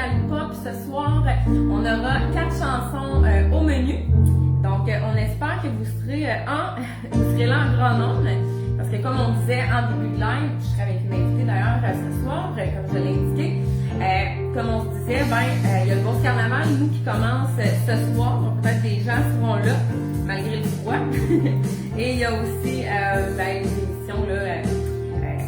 spécial pop ce soir. On aura 4 chansons au menu. Donc, on espère que vous serez là en grand nombre. Parce que comme on disait en début de live, je serai avec une invitée d'ailleurs ce soir, comme je l'ai indiqué. Comme on se disait, il y a le Beauce Carnaval, nous, qui commence ce soir. Donc, peut-être des gens seront là, malgré le froid. Et il y a aussi les émissions là,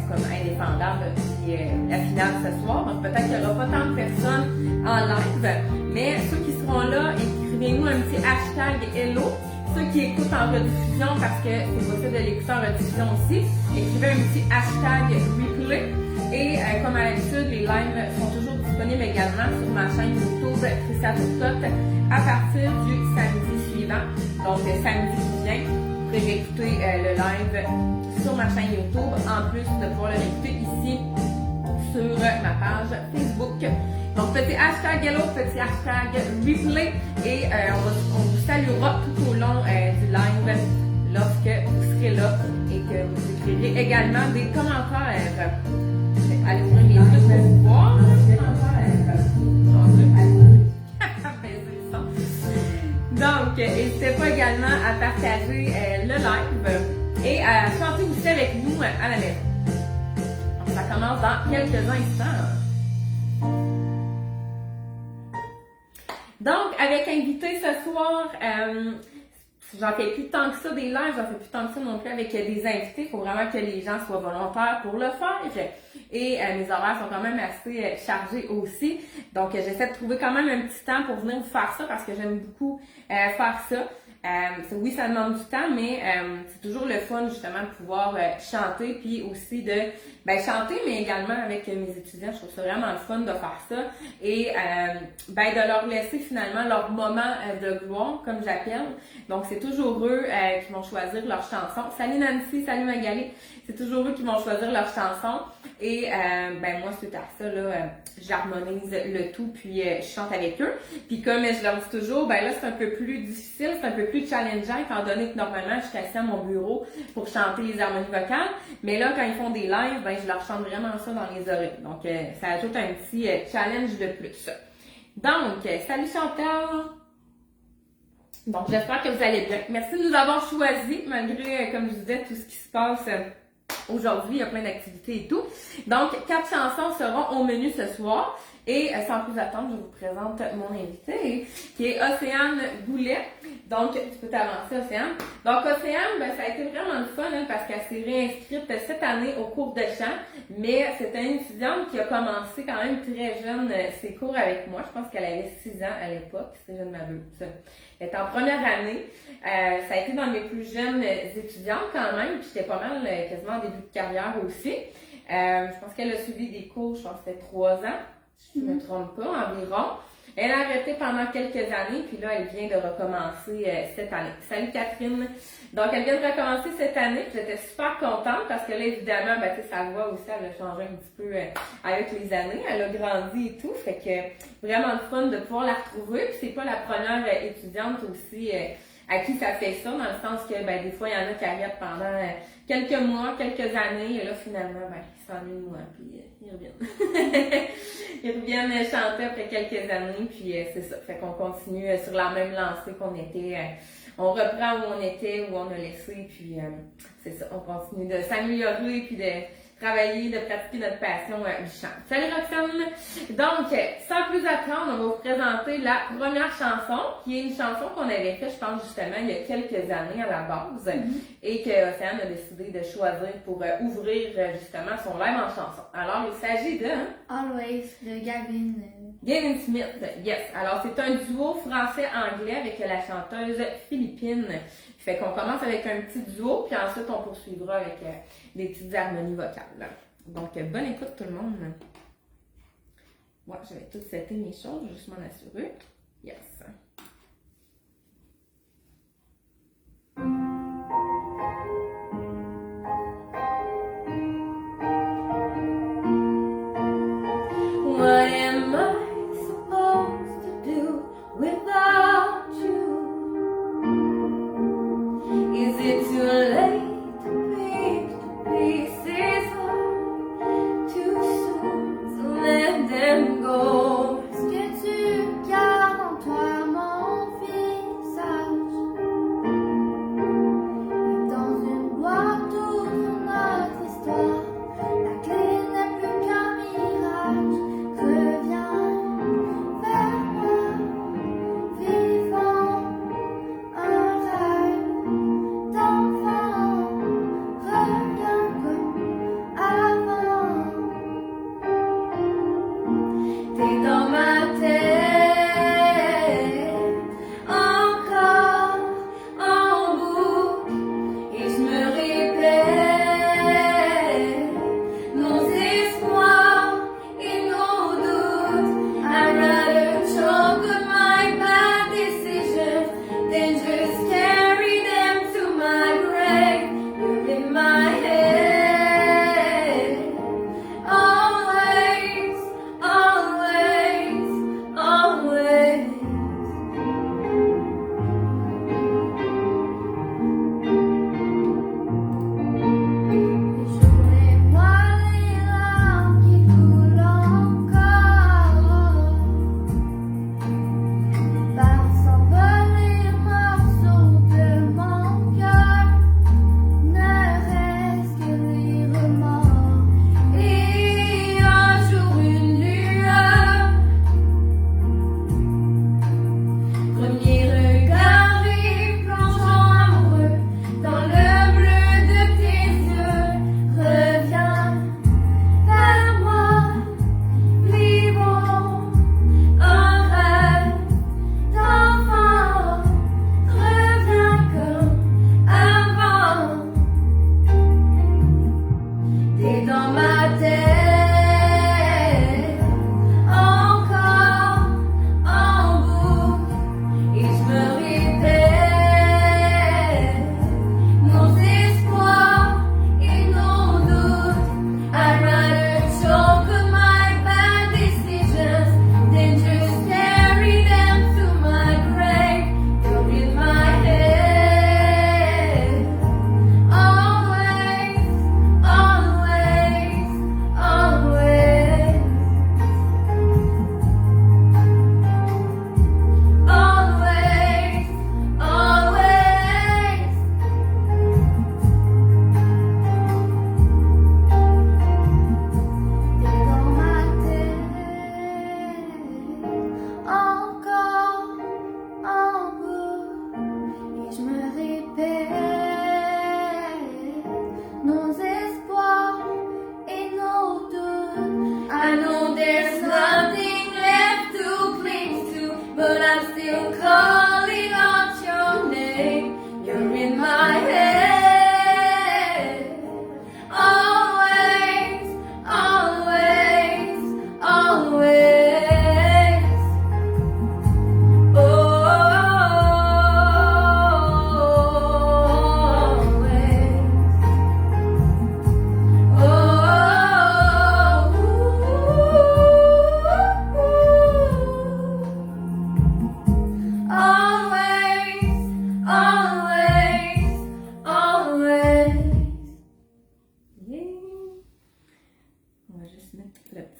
comme indépendables, puis la finale ce soir. Donc, peut-être qu'il n'y aura pas tant de personnes en live. Mais ceux qui seront là, écrivez-nous un petit hashtag Hello. Ceux qui écoutent en rediffusion, parce que c'est possible de l'écouter en rediffusion aussi, écrivez un petit hashtag replay. Et comme à l'habitude, les lives sont toujours disponibles également sur ma chaîne YouTube Tricia Turcotte à partir du samedi suivant. Donc samedi qui vient, vous pourrez réécouter le live sur ma chaîne YouTube, en plus de pouvoir le réécouter ici sur ma page Facebook. Donc, petit hashtag hello, petit hashtag replay et on vous saluera tout au long du live lorsque vous serez là et que vous écrirez également des commentaires. Allez ouvrir mes trucs pour vous voir. Donc, n'hésitez pas également à partager le live et à chanter aussi avec nous à la maison. Donc, ça commence dans quelques instants. Donc, avec invité ce soir, j'en fais plus tant que ça des lives, j'en fais plus tant que ça non plus avec des invités. Il faut vraiment que les gens soient volontaires pour le faire. Et mes horaires sont quand même assez chargés aussi. Donc, j'essaie de trouver quand même un petit temps pour venir vous faire ça parce que j'aime beaucoup faire ça. Oui, ça demande du temps, mais c'est toujours le fun justement de pouvoir chanter, puis aussi de chanter, mais également avec mes étudiants. Je trouve ça vraiment le fun de faire ça et de leur laisser finalement leur moment de gloire, comme j'appelle. Donc, c'est toujours eux qui vont choisir leur chanson. Salut Nancy, salut Magali. C'est toujours eux qui vont choisir leur chanson. Et moi, suite à ça, j'harmonise le tout, puis je chante avec eux. Puis comme je leur dis toujours, là, c'est un peu plus difficile, c'est un peu plus challengeant, étant donné que normalement, je suis assise à mon bureau pour chanter les harmonies vocales. Mais là, quand ils font des lives, je leur chante vraiment ça dans les oreilles. Donc, ça ajoute un petit challenge de plus. Donc, salut Chantal! Donc, j'espère que vous allez bien. Merci de nous avoir choisis, malgré, comme je disais, tout ce qui se passe aujourd'hui. Il y a plein d'activités et tout. Donc, 4 chansons seront au menu ce soir. Et sans plus attendre, je vous présente mon invité, qui est Océane Goulet. Donc, tu peux t'avancer, Océane. Donc, Océane, ça a été vraiment le fun, parce qu'elle s'est réinscrite cette année au cours de chant. Mais c'était une étudiante qui a commencé quand même très jeune ses cours avec moi. Je pense qu'elle avait 6 ans à l'époque, si je ne m'abuse. Elle était en première année. Ça a été dans mes plus jeunes étudiantes quand même. Puis j'étais pas mal quasiment en début de carrière aussi. Je pense qu'elle a suivi des cours, je pense que c'était 3 ans. Si je ne me trompe pas, environ. Elle a arrêté pendant quelques années, puis là, elle vient de recommencer cette année. Salut Catherine! Donc, elle vient de recommencer cette année, puis j'étais super contente parce que là, évidemment, sa voix aussi, elle a changé un petit peu avec les années. Elle a grandi et tout, fait que vraiment le fun de pouvoir la retrouver. Puis c'est pas la première étudiante aussi à qui ça fait ça, dans le sens que des fois, il y en a qui arrêtent pendant quelques mois, quelques années, et là, finalement, ils s'ennuient de moi, puis ils reviennent. Ils reviennent chanter après quelques années, puis c'est ça. Fait qu'on continue sur la même lancée qu'on était. On reprend où on était, où on a laissé, puis c'est ça. On continue de s'améliorer, puis de travailler, de pratiquer notre passion du chant. Salut Roxane! Donc, sans plus attendre, on va vous présenter la première chanson, qui est une chanson qu'on avait faite, je pense justement, il y a quelques années à la base, et que Océane a décidé de choisir pour ouvrir justement son live en chanson. Alors, il s'agit de... Always, de Gavin. Gavin Smith, yes. Alors, c'est un duo français-anglais avec la chanteuse philippine. Fait qu'on commence avec un petit duo, puis ensuite on poursuivra avec des petites harmonies vocales. Donc, bonne écoute tout le monde. Moi, je vais tout setter mes choses, je vais juste m'en assurer. Yes. What am I supposed to do without you? Is it too late to pick the pieces up too soon to let them go?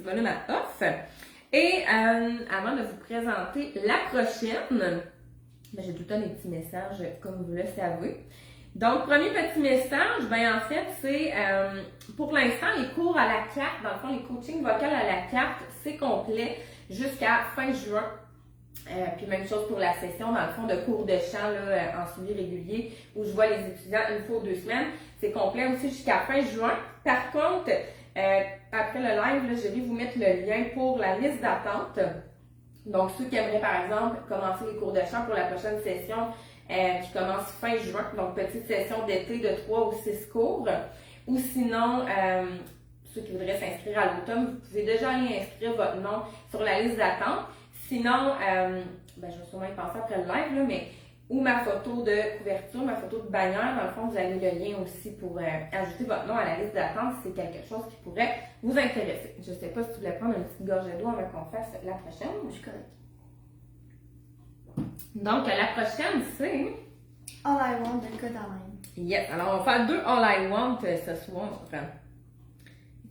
volume à off. Et avant de vous présenter la prochaine, ben, j'ai tout le temps des petits messages comme vous le savez. Donc, premier petit message, ben en fait, c'est pour l'instant, les cours à la carte, dans le fond, les coachings vocaux à la carte, c'est complet jusqu'à fin juin. Puis même chose pour la session, dans le fond, de cours de chant là, en suivi régulier, où je vois les étudiants une fois ou 2 semaines. C'est complet aussi jusqu'à fin juin. Par contre, après le live, là, je vais vous mettre le lien pour la liste d'attente. Donc, ceux qui aimeraient, par exemple, commencer les cours de chant pour la prochaine session, qui commence fin juin, donc petite session d'été de 3 ou 6 cours. Ou sinon, ceux qui voudraient s'inscrire à l'automne, vous pouvez déjà aller inscrire votre nom sur la liste d'attente. Sinon, ben, je vais sûrement y penser après le live, là, mais ou ma photo de couverture, ma photo de bannière, dans le fond, vous avez le lien aussi pour ajouter votre nom à la liste d'attente si c'est quelque chose qui pourrait vous intéresser. Je ne sais pas si tu voulais prendre une petite gorgée d'eau avant qu'on fasse la prochaine. Je suis correcte. Donc, la prochaine, c'est... All I Want de Codaline. Yes, alors on va faire 2 All I Want ce soir.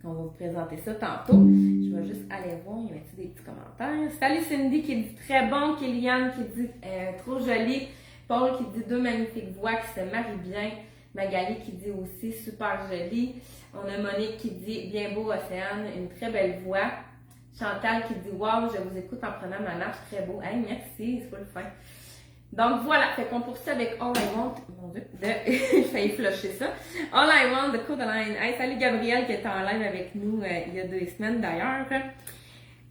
On va vous présenter ça tantôt. Je vais juste aller voir, il y a des petits commentaires. Salut Cindy qui dit très bon, Kéliane qui dit trop joli, Paul qui dit 2 magnifiques voix qui se marient bien, Magali qui dit aussi super joli, on a Monique qui dit bien beau Océane, une très belle voix, Chantal qui dit wow, je vous écoute en prenant ma marche, très beau. Hey, merci, c'est pas le fin. Donc voilà, fait qu'on poursuit avec All I Want, mon Dieu, j'ai failli flusher ça. All I Want de Codaline. Hey, salut Gabrielle qui était en live avec nous il y a 2 semaines d'ailleurs.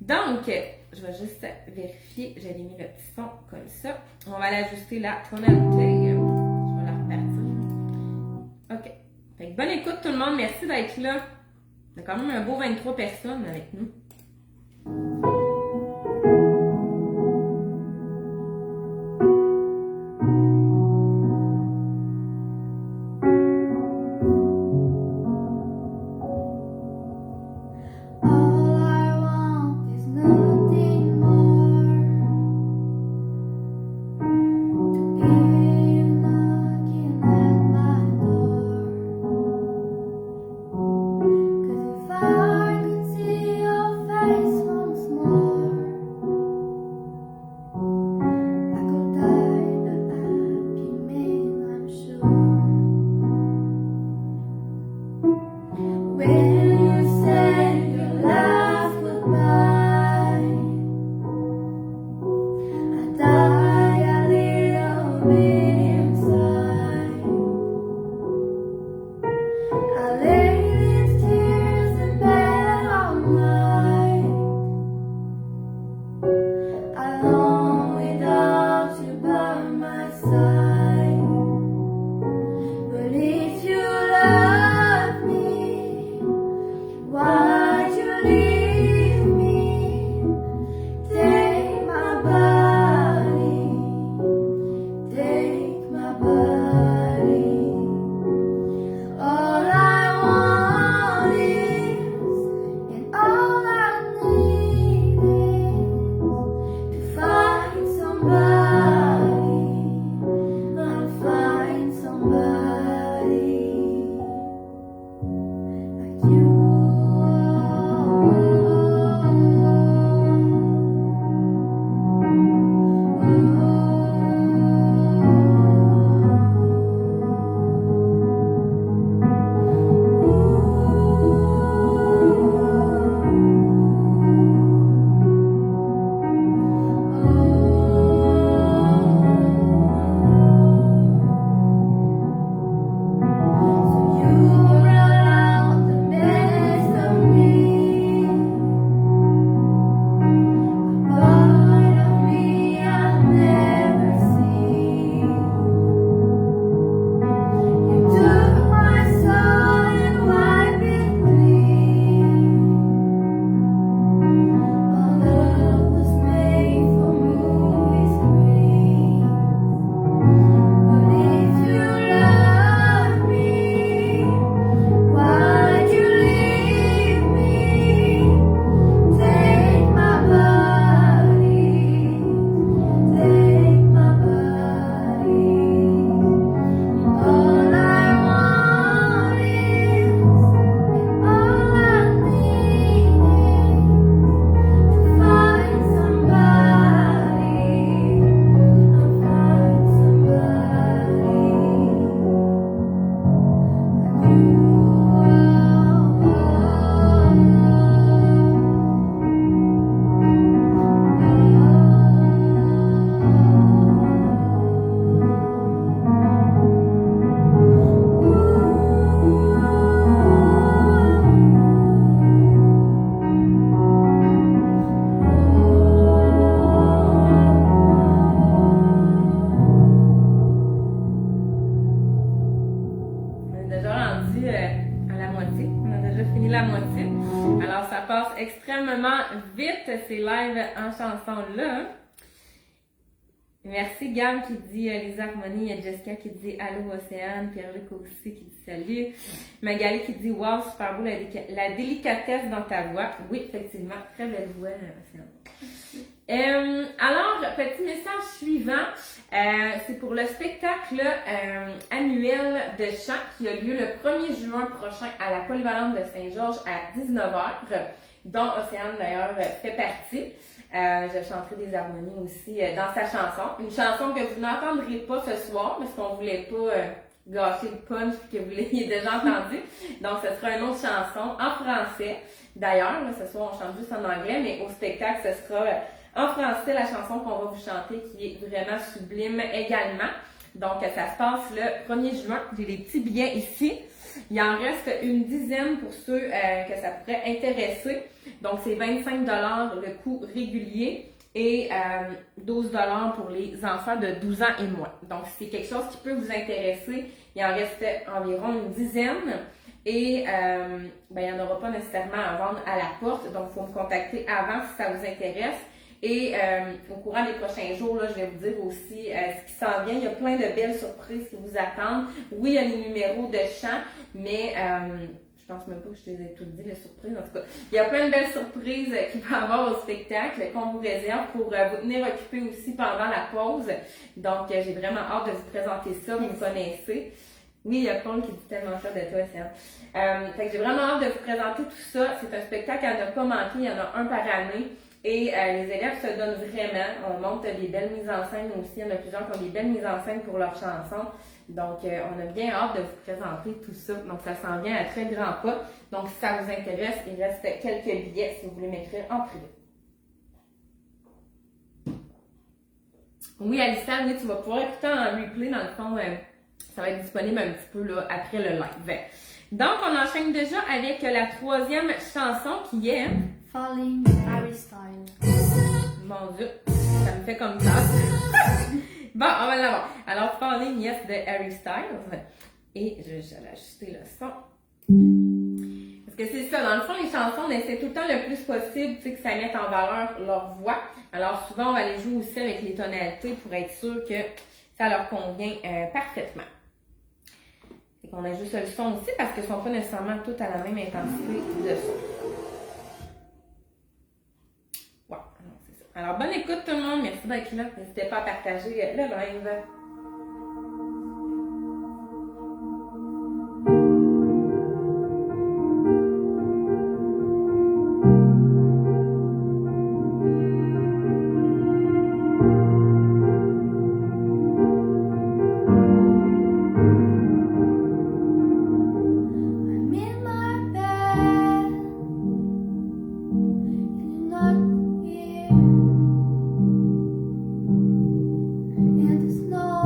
Donc, je vais juste vérifier, j'avais mis le petit son comme ça. On va aller ajuster la tonalité. Je vais la repartir. Ok. Fait que bonne écoute tout le monde, merci d'être là. Il y a quand même un beau 23 personnes avec nous. Cause if I could see your rendu à la moitié. On a déjà fini la moitié. Alors, ça passe extrêmement vite, ces lives en chanson-là. Merci Gab qui dit Lisa Harmonie, il y a Jessica qui dit allô Océane, Pierre-Luc aussi qui dit salut, Magali qui dit wow, super beau la délicatesse dans ta voix. Oui, effectivement, très belle voix, Océane. Alors, petit message suivant, c'est pour le spectacle annuel de chant qui a lieu le 1er juin prochain à la Polyvalente de Saint-Georges à 19h, dont Océane d'ailleurs fait partie. Je chanterai des harmonies aussi dans sa chanson. Une chanson que vous n'entendrez pas ce soir, parce qu'on voulait pas gâcher le punch que vous l'ayez déjà entendu. Donc, ce sera une autre chanson en français. D'ailleurs, ce soir, on chante juste en anglais, mais au spectacle, ce sera en français la chanson qu'on va vous chanter, qui est vraiment sublime également. Donc, ça se passe le 1er juin. J'ai les petits billets ici. Il en reste une dizaine pour ceux que ça pourrait intéresser. Donc, c'est 25 $ le coût régulier et 12 $ pour les enfants de 12 ans et moins. Donc, si c'est quelque chose qui peut vous intéresser, il en reste environ une dizaine et il n'y en aura pas nécessairement à vendre à la porte. Donc, il faut me contacter avant si ça vous intéresse. Et au courant des prochains jours, là, je vais vous dire aussi ce qui s'en vient. Il y a plein de belles surprises qui vous attendent. Oui, il y a les numéros de chant, mais je pense même pas que je les ai toutes dit, les surprises. En tout cas, il y a plein de belles surprises qu'il va y avoir au spectacle qu'on vous réserve pour vous tenir occupé aussi pendant la pause. Donc, j'ai vraiment hâte de vous présenter ça. Vous me connaissez. Oui, il y a Paul qui dit tellement ça de toi, Sam. Fait que j'ai vraiment hâte de vous présenter tout ça. C'est un spectacle à ne pas manquer. Il y en a un par année. Et les élèves se donnent vraiment. On montre des belles mises en scène aussi. Il y en a plusieurs qui ont des belles mises en scène pour leurs chansons. Donc, on a bien hâte de vous présenter tout ça. Donc, ça s'en vient à très grands pas. Donc, si ça vous intéresse, il reste quelques billets si vous voulez m'écrire en privé. Oui, Alicia, oui, tu vas pouvoir écouter en replay. Dans le fond, ça va être disponible un petit peu là, après le live. Donc, on enchaîne déjà avec la troisième chanson qui est... Falling, Harry Styles. Mon Dieu, ça me fait comme ça. Bon, on va l'avoir. Alors, Falling Yes de Harry Styles. Et je vais ajuster le son. Parce que c'est ça, dans le fond, les chansons, on essaie tout le temps le plus possible que ça mette en valeur leur voix. Alors, souvent, on va les jouer aussi avec les tonalités pour être sûr que ça leur convient parfaitement. Et qu'on ajuste le son aussi parce qu'ils ne sont pas nécessairement toutes à la même intensité de son. Alors, bonne écoute tout le monde. Merci d'être là. N'hésitez pas à partager le live. And it's no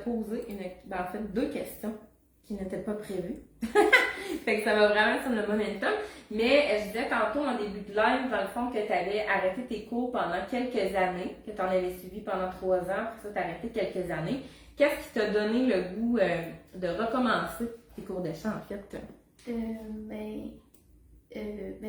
poser en fait, 2 questions qui n'étaient pas prévues. Fait que ça va vraiment sur le momentum. Mais je disais tantôt en début de live, dans le fond, que tu avais arrêté tes cours pendant quelques années, que tu en avais suivi pendant 3 ans, pour ça tu as arrêté quelques années. Qu'est-ce qui t'a donné le goût de recommencer tes cours de chant, en fait?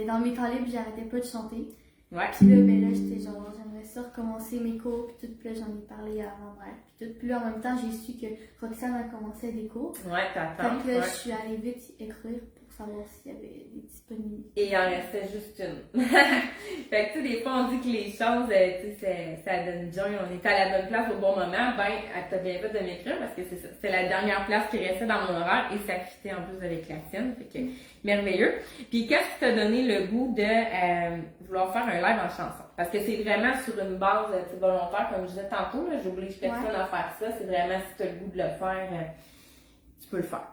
Dans mes temps libres, j'arrêtais pas de chanter. Ouais. Puis là, j'étais genre, j'aimerais ça recommencer mes cours, puis tout, puis là, j'en ai parlé à ma mère, puis tout. Puis là, en même temps, j'ai su que Roxane a commencé des cours. Ouais, t'attends. Fait que là, je suis allée vite écrire pour savoir s'il y avait des disponibilités. Et il en restait juste une. Fait que, tu sais, des fois, on dit que les choses, tu sais, ça donne joy, on est à la bonne place au bon moment. Ben, elle t'a bien fait de m'écrire parce que c'est ça. C'était la dernière place qui restait dans mon horaire et ça fitait en plus avec la tienne. Fait que, merveilleux. Puis, qu'est-ce qui t'a donné le goût de vouloir faire un live en chanson? Parce que c'est vraiment sur une base volontaire, comme je disais tantôt, là, j'oblige personne à faire ça. C'est vraiment si tu as le goût de le faire, tu peux le faire.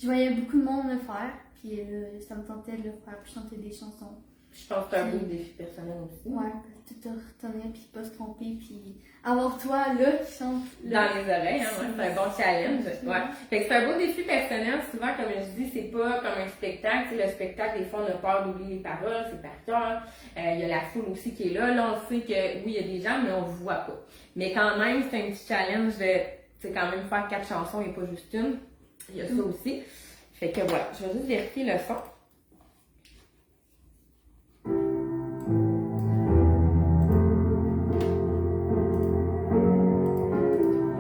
Je voyais beaucoup de monde le faire, puis ça me tentait de le faire, puis chanter des chansons. Je pense que c'est un beau défi personnel aussi. Ouais, tout te retenir, puis pas se tromper, puis avoir toi là qui chante. Dans les oreilles, hein, c'est un bon challenge. Ouais. Fait que c'est un beau défi personnel. Souvent, comme je dis, c'est pas comme un spectacle. Tu sais, le spectacle, des fois, on a peur d'oublier les paroles, c'est par cœur. Il y a la foule aussi qui est là. Là, on sait que oui, il y a des gens, mais on ne voit pas. Mais quand même, c'est un petit challenge de, c'est quand même faire 4 chansons et pas juste une. Il y a ça aussi. Fait que voilà, je vais juste vérifier le son. On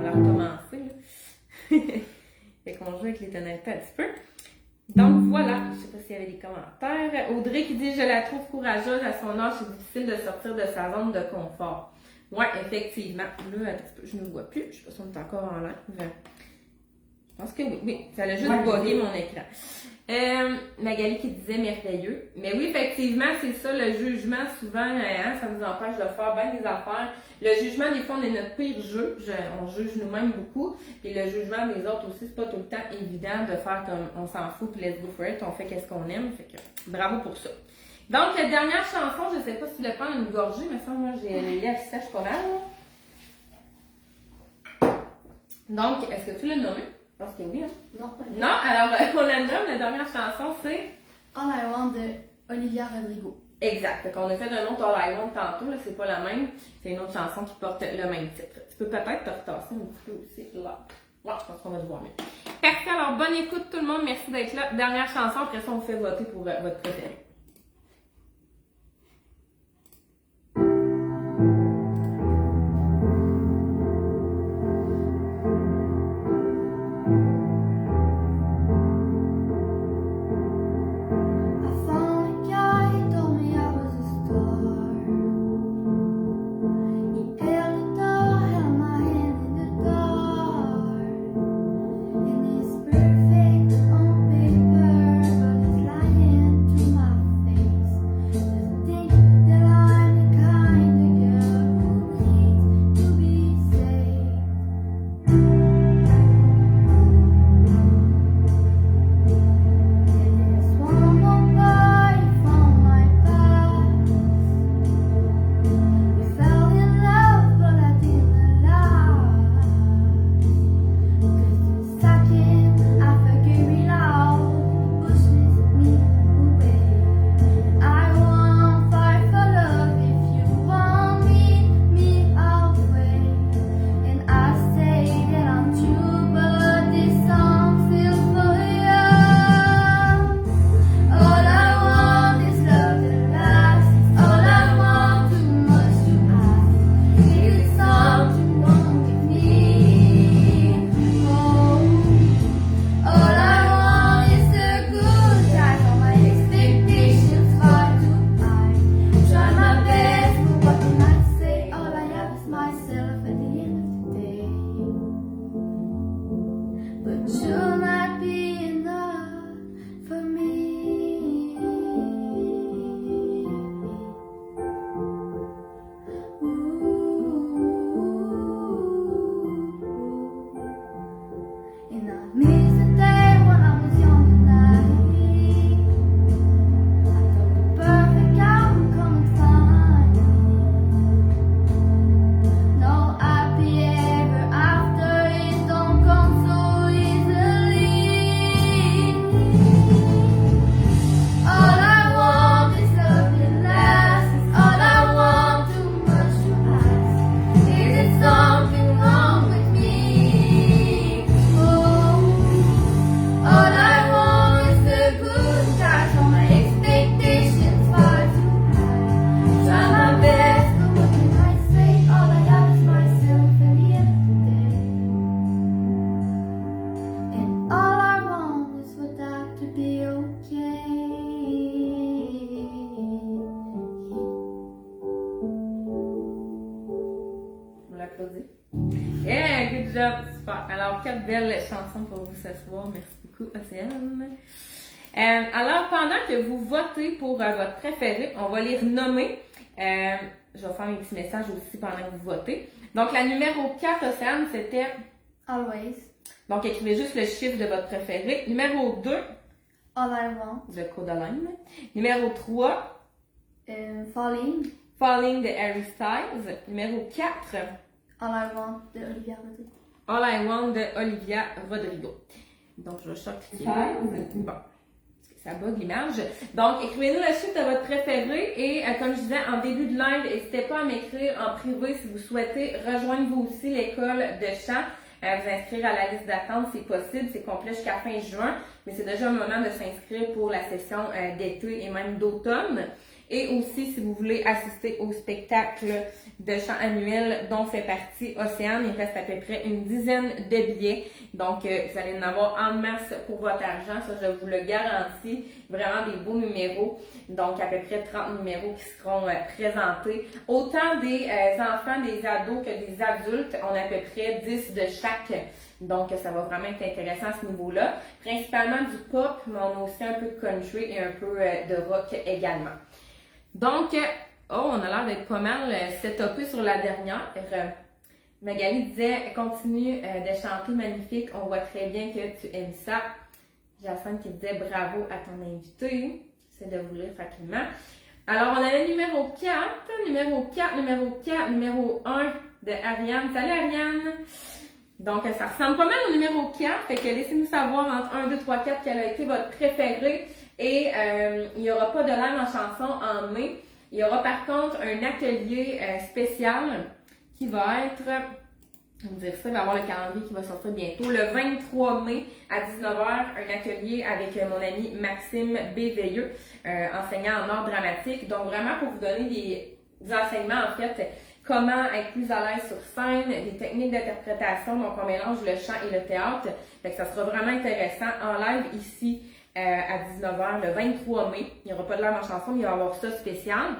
va recommencer, là. Fait qu'on joue avec les tonalités un petit peu. Donc voilà, je sais pas s'il y avait des commentaires. Audrey qui dit « Je la trouve courageuse, à son âge, c'est difficile de sortir de sa zone de confort. » Ouais, effectivement. Là, je ne vois plus. Je sais pas si on est encore en live. Je pense que oui. Oui, ça a juste bugué mon écran. Magali qui disait merveilleux. Mais oui, effectivement, c'est ça, le jugement, souvent, hein, ça nous empêche de faire bien des affaires. Le jugement, des fois, on est notre pire juge. On juge nous-mêmes beaucoup. Puis le jugement des autres aussi, c'est pas tout le temps évident de faire comme on s'en fout, puis let's go for it, on fait qu'est-ce qu'on aime. Fait que bravo pour ça. Donc, la dernière chanson, je sais pas si tu le prends une gorgée, mais ça, moi, j'ai les lèvres sèches pas mal. Donc, est-ce que tu l'as nommé? Je pense que oui, hein? Non, pas Non, alors on la nomme, la dernière chanson, c'est All I Want de Olivia Rodrigo. Exact. Fait qu'on a fait un autre All I Want tantôt, là, c'est pas la même. C'est une autre chanson qui porte le même titre. Tu peux peut-être te retasser un petit peu aussi, là. Là, je pense qu'on va te voir mieux. Parfait, alors bonne écoute tout le monde, merci d'être là. Dernière chanson, après ça on fait voter pour votre préféré. Perfect on paper, but it's lying to my Good job, super. Alors, 4 belles chansons pour vous ce soir. Merci beaucoup, Océane. Alors, pendant que vous votez pour votre préféré, on va les renommer. Je vais faire un petit message aussi pendant que vous votez. Donc, la numéro 4, Océane, c'était... Always. Donc, écrivez juste le chiffre de votre préféré. Numéro 2, All I Want. de Codaline. Numéro 3, Falling. Falling de Harry Styles. Numéro 4, All I Want de Olivia Rodrigo. All I Want de Olivia Rodrigo. Donc, je vais choquer. Bon. Ça bug l'image. Donc, écrivez-nous le chiffre de votre préféré et comme je disais en début de live, n'hésitez pas à m'écrire en privé si vous souhaitez rejoindre vous aussi l'école de chant. Vous inscrire à la liste d'attente, c'est possible, c'est complet jusqu'à fin juin, mais c'est déjà le moment de s'inscrire pour la session d'été et même d'automne. Et aussi, si vous voulez assister au spectacle de chant annuel dont fait partie Océane, il reste à peu près une dizaine de billets. Donc, vous allez en avoir en masse pour votre argent, ça je vous le garantis. Vraiment des beaux numéros, donc à peu près 30 numéros qui seront présentés. Autant des enfants, des ados que des adultes, on a à peu près 10 de chaque. Donc, ça va vraiment être intéressant à ce niveau-là. Principalement du pop, mais on a aussi un peu de country et un peu de rock également. Donc, on a l'air d'être pas mal setupé sur la dernière. Magali disait, continue de chanter magnifique, on voit très bien que tu aimes ça. Jacinthe qui disait bravo à ton invité. J'essaie de vous lire facilement. Alors, on a le numéro 4, numéro 4, numéro 4, numéro 1 de Ariane. Salut Ariane! Donc, ça ressemble pas mal au numéro 4, fait que laissez-nous savoir entre 1, 2, 3, 4 quel a été votre préféré. Et il n'y aura pas de live en chanson en mai. Il y aura par contre un atelier spécial qui va être, je vais vous dire ça, il va y avoir le calendrier qui va sortir bientôt. Le 23 mai à 19h, un atelier avec mon ami Maxime B. Veilleux, enseignant en art dramatique. Donc vraiment pour vous donner des enseignements en fait, comment être plus à l'aise sur scène, des techniques d'interprétation, donc on mélange le chant et le théâtre. Fait que ça sera vraiment intéressant en live ici à 19h le 23 mai. Il n'y aura pas de live en chanson, mais il va y avoir ça spécial.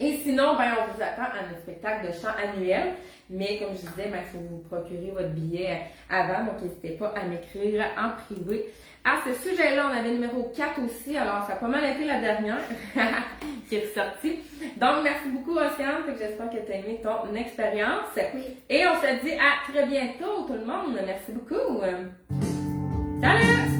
Et sinon, ben, on vous attend à notre spectacle de chant annuel. Mais comme je disais, ben, il faut vous procurer votre billet avant, donc n'hésitez pas à m'écrire en privé. À ce sujet-là, on avait le numéro 4 aussi, alors ça a pas mal été la dernière qui est ressortie. Donc, merci beaucoup Océane, j'espère que tu as aimé ton expérience. Oui. Et on se dit à très bientôt tout le monde. Merci beaucoup. Salut!